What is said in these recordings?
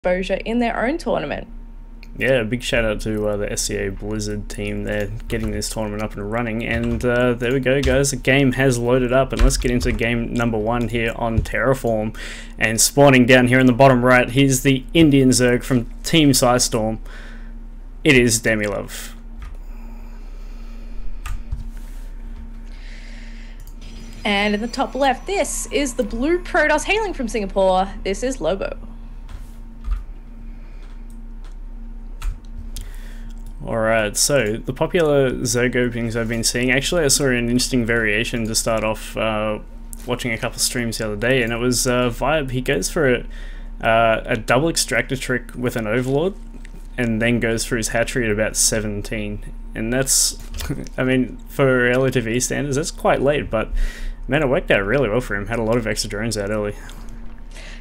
exposure in their own tournament. Yeah, big shout out to the SCA Blizzard team there getting this tournament up and running. And there we go, guys. The game has loaded up, and let's get into game number 1 here on Terraform. And spawning down here in the bottom right, here's the Indian Zerg from Team Psystorm. It is Demilove. And in the top left, this is the blue Protoss hailing from Singapore. This is Lobo. Alright, so the popular Zerg openings I've been seeing, actually I saw an interesting variation to start off watching a couple streams the other day, and it was Vibe. He goes for a double extractor trick with an Overlord, and then goes for his hatchery at about 17. And that's, I mean, for LOTV standards, that's quite late, but man, it worked out really well for him. Had a lot of extra drones out early.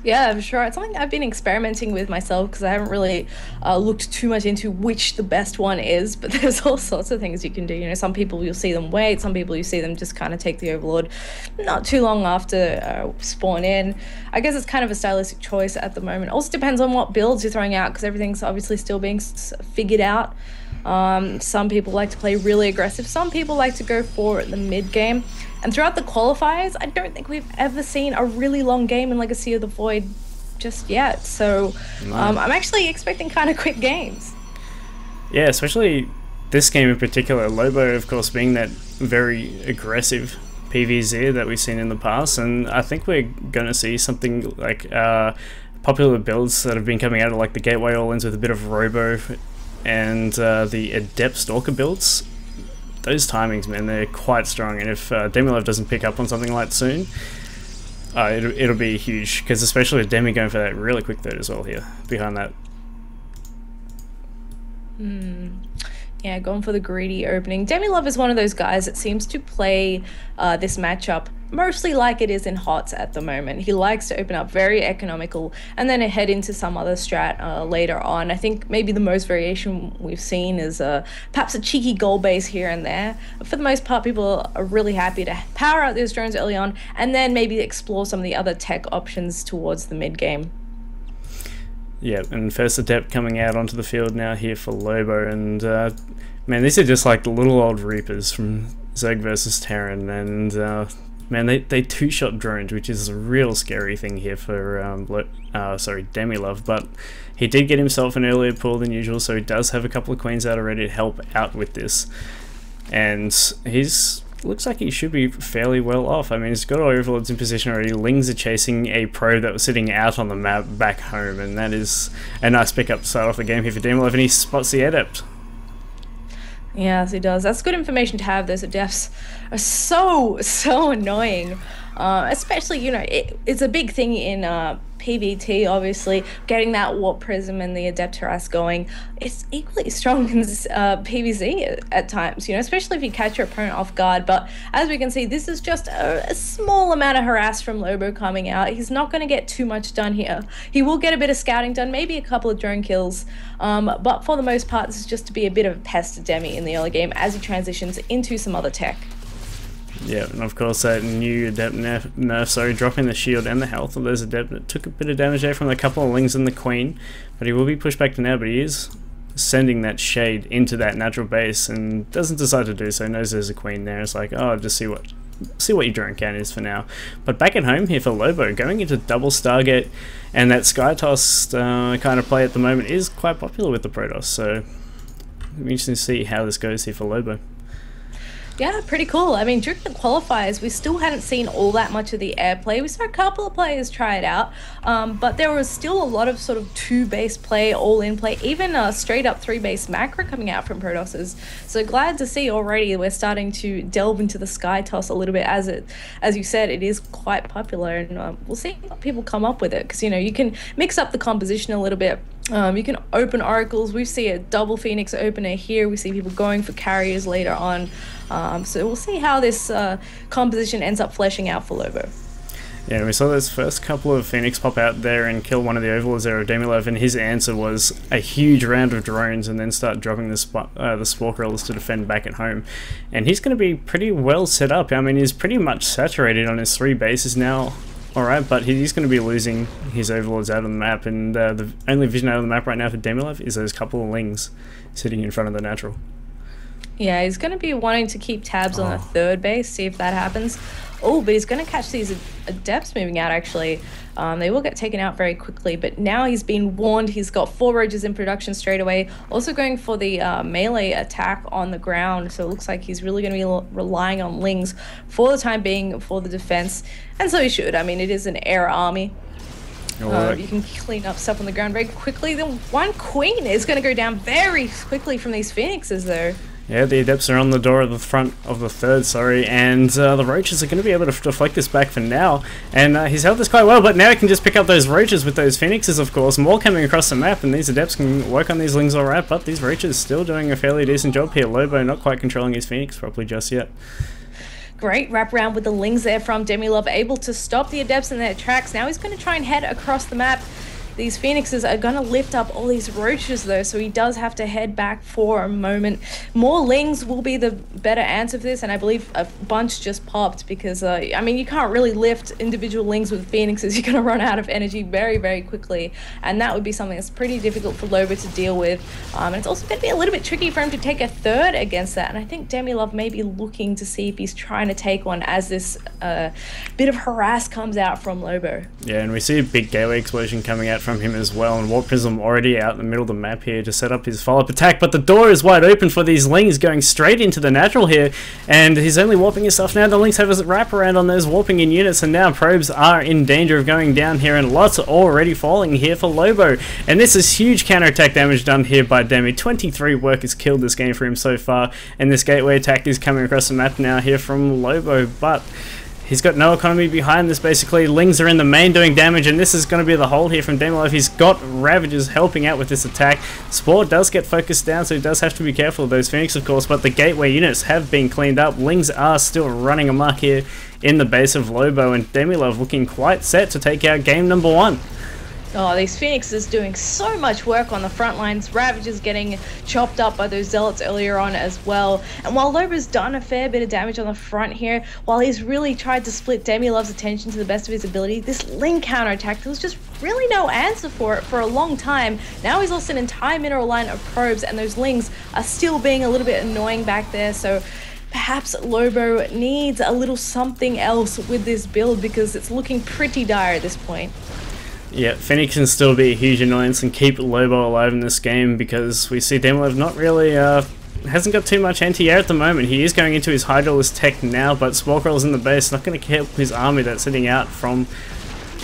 Yeah, for sure. It's something I've been experimenting with myself because I haven't really looked too much into which the best one is, but there's all sorts of things you can do. You know, some people you'll see them wait, some people you see them just kind of take the Overlord not too long after spawn in. I guess it's kind of a stylistic choice at the moment. Also depends on what builds you're throwing out because everything's obviously still being figured out. Some people like to play really aggressive, some people like to go for the mid game. And throughout the qualifiers, I don't think we've ever seen a really long game in Legacy of the Void just yet. So I'm actually expecting kind of quick games. Yeah, especially this game in particular. Lobo, of course, being that very aggressive PvZ that we've seen in the past. And I think we're going to see something like popular builds that have been coming out of like the Gateway All-Ins with a bit of Robo and the Adept Stalker builds. Those timings, man, they're quite strong, and if Demilove doesn't pick up on something like soon, it'll be huge, because especially with Demi going for that really quick third as well here, behind that. Yeah, going for the greedy opening. Demilove is one of those guys that seems to play this matchup mostly like it is in HOTS at the moment. He likes to open up very economical and then head into some other strat later on. I think maybe the most variation we've seen is perhaps a cheeky goal base here and there. For the most part, people are really happy to power out those drones early on and then maybe explore some of the other tech options towards the mid game. Yeah, and first Adept coming out onto the field now here for Lobo, and man, these are just like the little old Reapers from Zerg versus Terran, and man, they two-shot drones, which is a real scary thing here for Demilove, but he did get himself an earlier pull than usual, so he does have a couple of queens out already to help out with this, and looks like he should be fairly well off. I mean, he's got Overlords in position already. Lings are chasing a pro that was sitting out on the map back home, and that is a nice pickup to start off the game here for Demilove, and he spots the Adept. Yes, he does. That's good information to have. Those Adepts are so annoying. Especially, you know, it's a big thing in PvT, obviously. Getting that Warp Prism and the Adept Harass going, it's equally strong in PvZ at times, you know, especially if you catch your opponent off guard. But as we can see, this is just a small amount of harass from Lobo coming out. He's not going to get too much done here. He will get a bit of scouting done, maybe a couple of drone kills. But for the most part, this is just to be a bit of a pest to Demi in the early game as he transitions into some other tech. Yeah, and of course that new Adept nerf, dropping the shield and the health of those Adept. It took a bit of damage there from a couple of Lings and the Queen, but he will be pushed back to now, but he is sending that shade into that natural base and doesn't decide to do so, knows there's a Queen there. It's like, oh, just see what your drone count is for now. But back at home here for Lobo, going into double Stargate, and that Sky Toss kind of play at the moment is quite popular with the Protoss, so it'll be interesting to see how this goes here for Lobo. Yeah, pretty cool. I mean, during the qualifiers, we still hadn't seen all that much of the airplay. We saw a couple of players try it out, but there was still a lot of sort of two-base play, all-in play, even a straight-up three-base macro coming out from Protosses. So glad to see already we're starting to delve into the Sky Toss a little bit. As you said, it is quite popular, and we'll see what people come up with it, because, you know, you can mix up the composition a little bit. You can open oracles. We see a double Phoenix opener here. We see people going for carriers later on. So we'll see how this composition ends up fleshing out for Lobo. Yeah, we saw those first couple of Phoenix pop out there and kill one of the Overlords there of Demilove, and his answer was a huge round of drones and then start dropping the Sporkrillers to defend back at home. And he's going to be pretty well set up. I mean, he's pretty much saturated on his 3 bases now. alright, but he's going to be losing his overlords out of the map, and the only vision out of the map right now for Demilove is those couple of lings sitting in front of the natural. Yeah, he's going to be wanting to keep tabs on the third base, see if that happens. Oh, but he's going to catch these adepts moving out, actually. They will get taken out very quickly, but now he's been warned. He's got 4 roaches in production straight away. Also going for the melee attack on the ground, so it looks like he's really going to be relying on lings for the time being for the defense. And so he should. I mean, it is an air army. You can clean up stuff on the ground very quickly. The one queen is going to go down very quickly from these phoenixes, though. Yeah, the adepts are on the door of the front of the third, and the roaches are going to be able to deflect this back for now, and he's held this quite well, but now he can just pick up those roaches with those phoenixes, of course. More coming across the map, and these adepts can work on these lings alright, but these roaches still doing a fairly decent job here. Lobo not quite controlling his phoenix properly just yet. Great wraparound with the lings there from Demilove, able to stop the adepts in their tracks. Now he's going to try and head across the map. These phoenixes are going to lift up all these roaches, though, so he does have to head back for a moment. More lings will be the better answer for this, and I believe a bunch just popped because, I mean, you can't really lift individual lings with phoenixes. You're going to run out of energy very, very quickly, and that would be something that's pretty difficult for Lobo to deal with. And it's also going to be a little bit tricky for him to take a third against that, and I think Demilove may be looking to see if he's trying to take one as this bit of harass comes out from Lobo. Yeah, and we see a big gateway explosion coming out from him as well, and Warp Prism already out in the middle of the map here to set up his follow-up attack, but the door is wide open for these lings going straight into the natural here, and he's only warping himself now. The lings have a wraparound on those warping in units, and now probes are in danger of going down here, and lots are already falling here for Lobo, and this is huge counterattack damage done here by Demi. 23 workers killed this game for him so far, and this gateway attack is coming across the map now here from Lobo, but he's got no economy behind this, basically. Lings are in the main doing damage, and this is going to be the hold here from Demilove. He's got Ravagers helping out with this attack. Spore does get focused down, so he does have to be careful of those Phoenix, of course, but the gateway units have been cleaned up. Lings are still running amok here in the base of Lobo, and Demilove looking quite set to take out game number 1. Oh, these Phoenixes doing so much work on the front lines. Ravagers getting chopped up by those Zealots earlier on as well. And while Lobo's done a fair bit of damage on the front here, while he's really tried to split Demilove's attention to the best of his ability, this Ling counterattack, there was just really no answer for it for a long time. Now he's lost an entire mineral line of probes, and those Lings are still being a little bit annoying back there, so perhaps Lobo needs a little something else with this build because it's looking pretty dire at this point. Yeah, Phoenix can still be a huge annoyance and keep Lobo alive in this game because we see Demilove not really, hasn't got too much anti-air at the moment. He is going into his Hydralist tech now, but Spellcrawler's in the base, not going to help his army that's sitting out from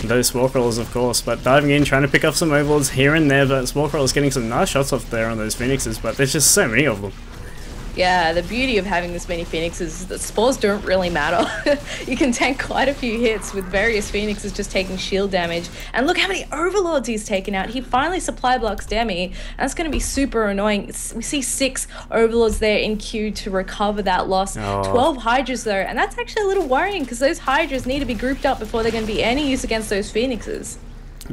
those Spellcrawlers, of course, but diving in, trying to pick off some Overlords here and there, but Spellcrawler's getting some nice shots off there on those Phoenixes, but there's just so many of them. Yeah, the beauty of having this many Phoenixes is that spores don't really matter. You can tank quite a few hits with various Phoenixes just taking shield damage. And look how many Overlords he's taken out. He finally supply blocks Demi. That's going to be super annoying. We see 6 Overlords there in queue to recover that loss. 12 Hydras though, and that's actually a little worrying because those Hydras need to be grouped up before they're going to be any use against those Phoenixes.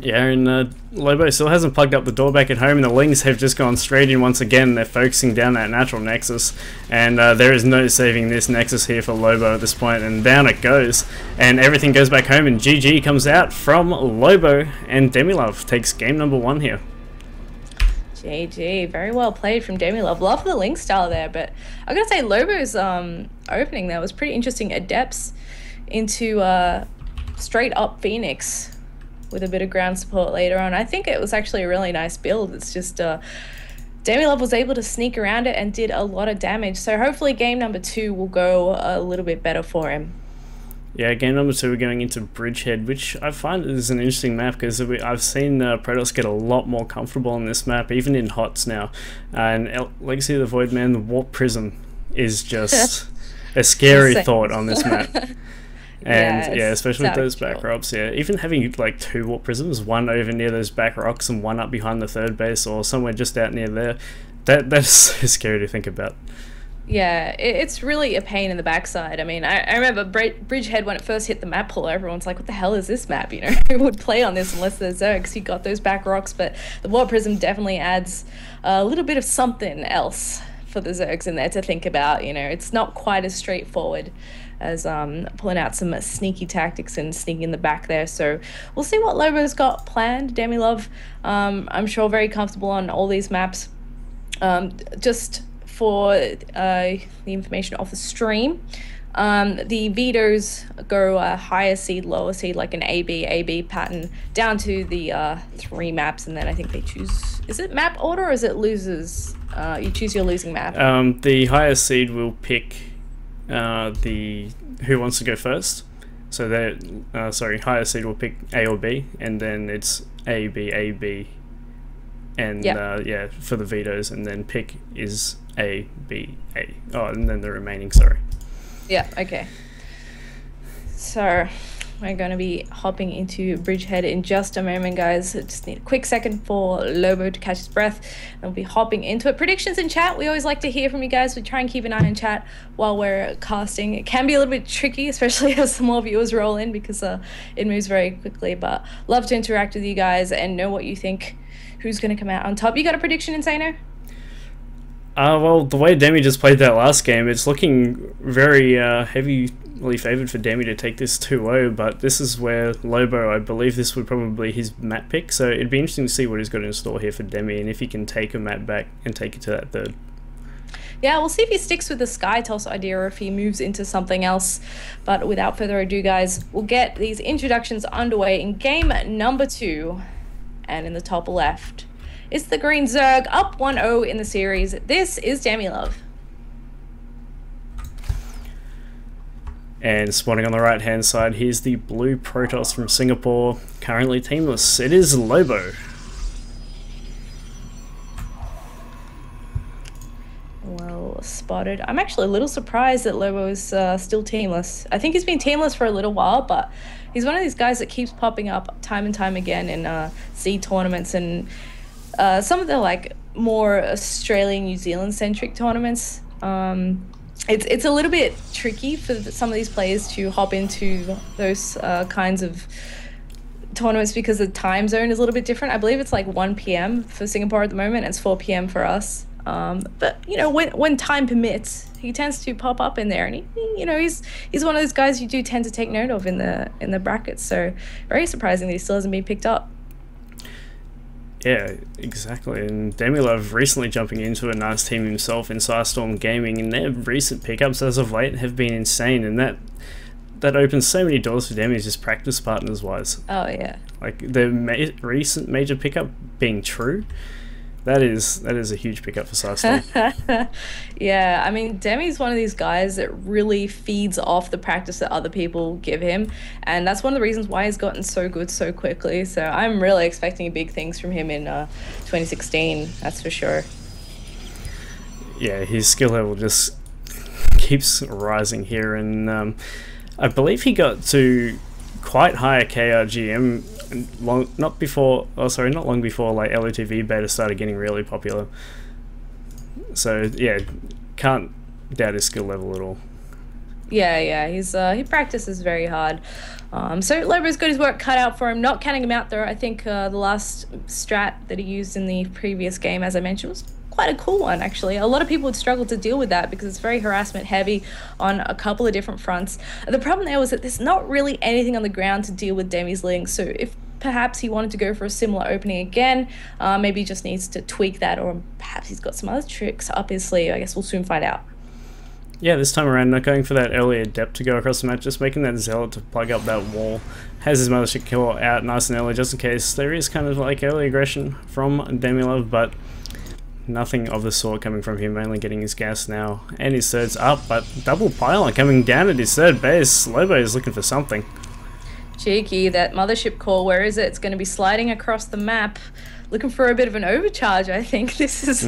Yeah, and Lobo still hasn't plugged up the door back at home, and the Lings have just gone straight in once again. They're focusing down that natural Nexus, and there is no saving this Nexus here for Lobo at this point, and down it goes, and everything goes back home, and GG comes out from Lobo, and Demilove takes game number 1 here. GG, very well played from Demilove. Love the Ling style there, but I gotta say Lobo's opening there was pretty interesting. Adepts into straight up Phoenix with a bit of ground support later on. I think it was actually a really nice build. It's just Demilove was able to sneak around it and did a lot of damage. So hopefully game number 2 will go a little bit better for him. Yeah, game number 2 we're going into Bridgehead, which I find is an interesting map because I've seen Protoss get a lot more comfortable on this map, even in HOTS now. And Legacy of the Void, man, the Warp Prism is just a scary thought on this map. And yeah, especially with those back rocks, yeah. Even having like 2 Warp Prisms, one over near those back rocks and one up behind the third base or somewhere just out near there, that's so scary to think about. Yeah, it's really a pain in the backside. I mean, I remember Bridgehead, when it first hit the map pool, everyone's like, what the hell is this map? You know, who would play on this unless there's Zergs? You got those back rocks, but the Warp Prism definitely adds a little bit of something else for the Zergs in there to think about. You know, it's not quite as straightforward as pulling out some sneaky tactics and sneaking in the back there. So we'll see what Lobo's got planned. Demilove, I'm sure very comfortable on all these maps. Just for the information off the stream, the vetoes go higher seed, lower seed, like an A-B pattern, down to the 3 maps, and then I think they choose, is it map order or is it losers? You choose your losing map. The higher seed will pick the who wants to go first. So that higher seed will pick A or B, and then it's A, B, and yeah, for the vetoes, and then pick is A, B, A. Oh, and then the remaining, sorry. Yeah, okay. So we're going to be hopping into Bridgehead in just a moment, guys. I just need a quick second for Lobo to catch his breath, and we'll be hopping into it. Predictions in chat. We always like to hear from you guys. We try and keep an eye on chat while we're casting. It can be a little bit tricky, especially as some more viewers roll in, because it moves very quickly, but love to interact with you guys and know what you think. Who's going to come out on top? You got a prediction, Insano? Well, the way Demi just played that last game, it's looking very heavily favoured for Demi to take this 2-0, but this is where Lobo, I believe this would probably be his map pick, so it'd be interesting to see what he's got in store here for Demi, and if he can take a map back and take it to that 3rd. Yeah, we'll see if he sticks with the Sky Toss idea or if he moves into something else. But without further ado, guys, we'll get these introductions underway in game number 2. And in the top left, it's the green Zerg, up 1-0 in the series. This is Demilove. And spawning on the right hand side, here's the blue Protoss from Singapore, currently teamless. It is Lobo. Well spotted. I'm actually a little surprised that Lobo is still teamless. I think he's been teamless for a little while, but he's one of these guys that keeps popping up time and time again in seed tournaments and some of the like more Australian, New Zealand centric tournaments. It's a little bit tricky for some of these players to hop into those kinds of tournaments because the time zone is a little bit different. I believe it's like 1 p.m. for Singapore at the moment, and it's 4 p.m. for us. But you know, when time permits, he tends to pop up in there, and he's one of those guys you do tend to take note of in the brackets. So very surprising that he still hasn't been picked up. Yeah, exactly. And Demilove recently jumping into a nice team himself in Starstorm Gaming, and their recent pickups as of late have been insane, and that opens so many doors for Demi, just practice partners wise. Oh yeah, like the recent major pickup being True. That is a huge pickup for Starstorm. Yeah, I mean, Demi's one of these guys that really feeds off the practice that other people give him, and that's one of the reasons why he's gotten so good so quickly. So I'm really expecting big things from him in 2016, that's for sure. Yeah, his skill level just keeps rising here, and I believe he got to quite high KRGM not long before like LOTV beta started getting really popular. So yeah, can't doubt his skill level at all. Yeah, he practices very hard. So Lobo's got his work cut out for him. Not counting him out though, I think the last strat that he used in the previous game, as I mentioned, was quite a cool one actually. A lot of people would struggle to deal with that because it's very harassment heavy on a couple of different fronts. The problem there was that there's not really anything on the ground to deal with Demi's Link, so if perhaps he wanted to go for a similar opening again, maybe he just needs to tweak that, or perhaps he's got some other tricks up his sleeve. I guess we'll soon find out. Yeah, this time around, not going for that early adept to go across the map, just making that zealot to plug up that wall. Has his mothership kill out nice and early, just in case there is kind of like early aggression from Demilove, but nothing of the sort coming from him, mainly getting his gas now. And his third's up, but double pylon coming down at his third base. Lobo is looking for something. Cheeky, that mothership call, where is it? It's going to be sliding across the map, looking for a bit of an overcharge, I think. This is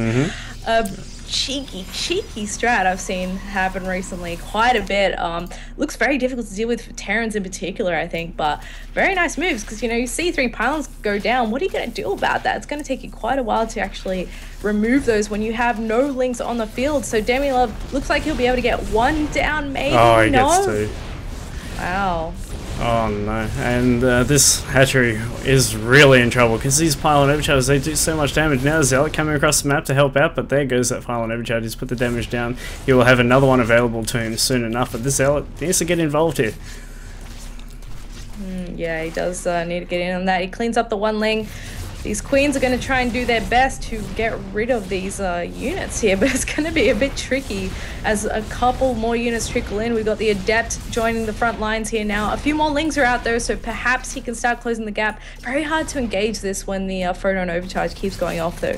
a cheeky strat I've seen happen recently quite a bit. Looks very difficult to deal with for Terrans in particular, I think, but very nice moves, because you see 3 pylons go down. What are you going to do about that? It's going to take you quite a while to actually remove those when you have no links on the field. So Demilove looks like he'll be able to get 1 down, maybe. Oh, he gets 2. Wow. Oh no, and this hatchery is really in trouble because these pylon overcharges, they do so much damage. Now Zealot coming across the map to help out, but there goes that pylon overcharge. He's put the damage down. He will have another one available to him soon enough, but this Zealot needs to get involved here. Yeah, he does need to get in on that. He cleans up the one ling. These queens are going to try and do their best to get rid of these units here, but it's going to be a bit tricky as a couple more units trickle in. We've got the Adept joining the front lines here now. A few more lings are out though, so perhaps he can start closing the gap. Very hard to engage this when the photon overcharge keeps going off though.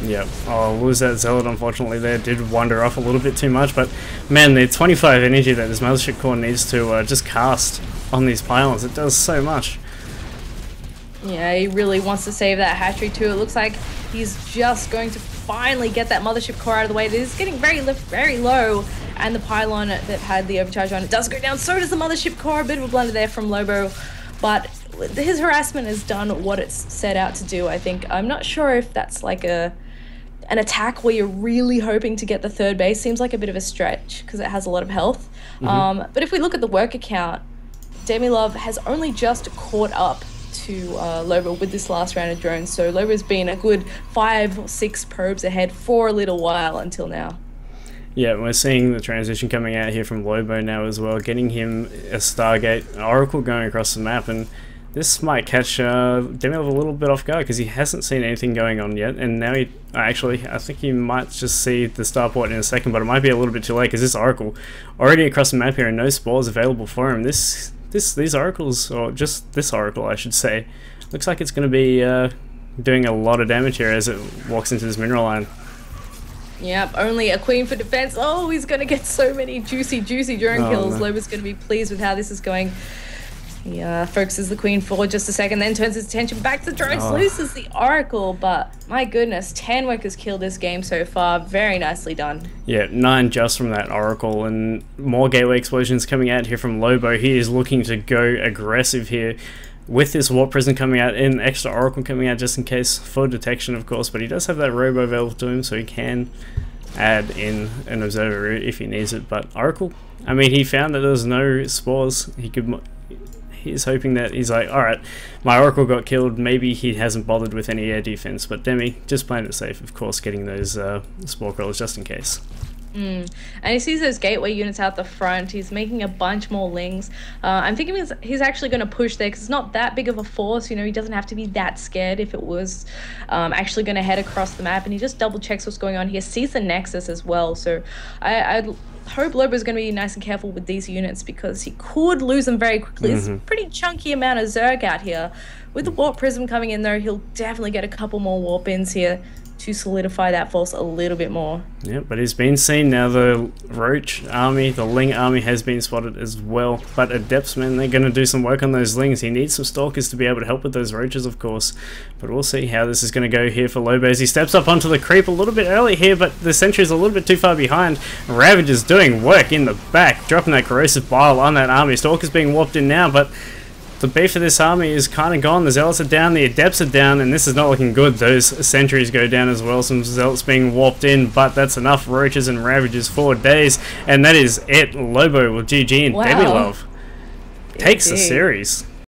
Yep, I'll lose that Zealot unfortunately there. Did wander off a little bit too much, but man, the 25 energy that this Mothership Core needs to just cast on these pylons, it does so much. Yeah, he really wants to save that hatchery too. It looks like he's just going to finally get that Mothership Core out of the way. It is getting very low, and the pylon that had the overcharge on it does go down. So does the Mothership Core. A bit of a blunder there from Lobo, but his harassment has done what it's set out to do, I think. I'm not sure if that's like an attack where you're really hoping to get the third base. Seems like a bit of a stretch because it has a lot of health. But if we look at the work account, Demilove has only just caught up to Lobo with this last round of drones, so Lobo's been a good 5 or 6 probes ahead for a little while until now. Yeah, we're seeing the transition coming out here from Lobo now as well, getting him a Stargate, an Oracle going across the map, and this might catch Demilove a little bit off guard because he hasn't seen anything going on yet, and now he actually, I think he might just see the starport in a second, but it might be a little bit too late because this Oracle already across the map here and no spores available for him. These oracles, or just this oracle I should say, looks like it's going to be doing a lot of damage here as it walks into this mineral line. Yep, only a queen for defense. Oh, he's going to get so many juicy drone kills. No. Lobo's going to be pleased with how this is going. He focuses the queen for just a second, then turns his attention back to the drones, loses the oracle, but my goodness, 10 workers killed this game so far. Very nicely done. Yeah, 9 just from that oracle, and more gateway explosions coming out here from Lobo. He is looking to go aggressive here with this warp prism coming out and extra oracle coming out just in case for detection, of course, but he does have that robo available to him, so he can add in an observer if he needs it. But oracle, I mean, he found that there was no spores. He's hoping that he's like, alright, my Oracle got killed, maybe he hasn't bothered with any air defense, but Demi, just playing it safe, of course, getting those spore crawlers just in case. And he sees those gateway units out the front. He's making a bunch more lings. I'm thinking he's actually going to push there because it's not that big of a force. You know, he doesn't have to be that scared if it was actually going to head across the map. And he just double checks what's going on here. Sees the Nexus as well. So I hope Lobo's going to be nice and careful with these units because he could lose them very quickly. It's a pretty chunky amount of Zerg out here. With the Warp Prism coming in though, he'll definitely get a couple more Warp Ins here to solidify that force a little bit more. Yeah, but he's been seen now. The Roach army, the Ling army has been spotted as well. But Adepts, man, they're going to do some work on those Lings. He needs some Stalkers to be able to help with those Roaches, of course. But we'll see how this is going to go here for Lobo as he steps up onto the creep a little bit early here, but the Sentry's a little bit too far behind. Ravage is doing work in the back, dropping that Corrosive Bile on that army. Stalker's being warped in now, but the beef of this army is kind of gone. The Zealots are down, the Adepts are down, and this is not looking good. Those Sentries go down as well. Some Zealots being warped in, but that's enough Roaches and Ravages for days. And that is it. Lobo will GG and Demilove takes the series.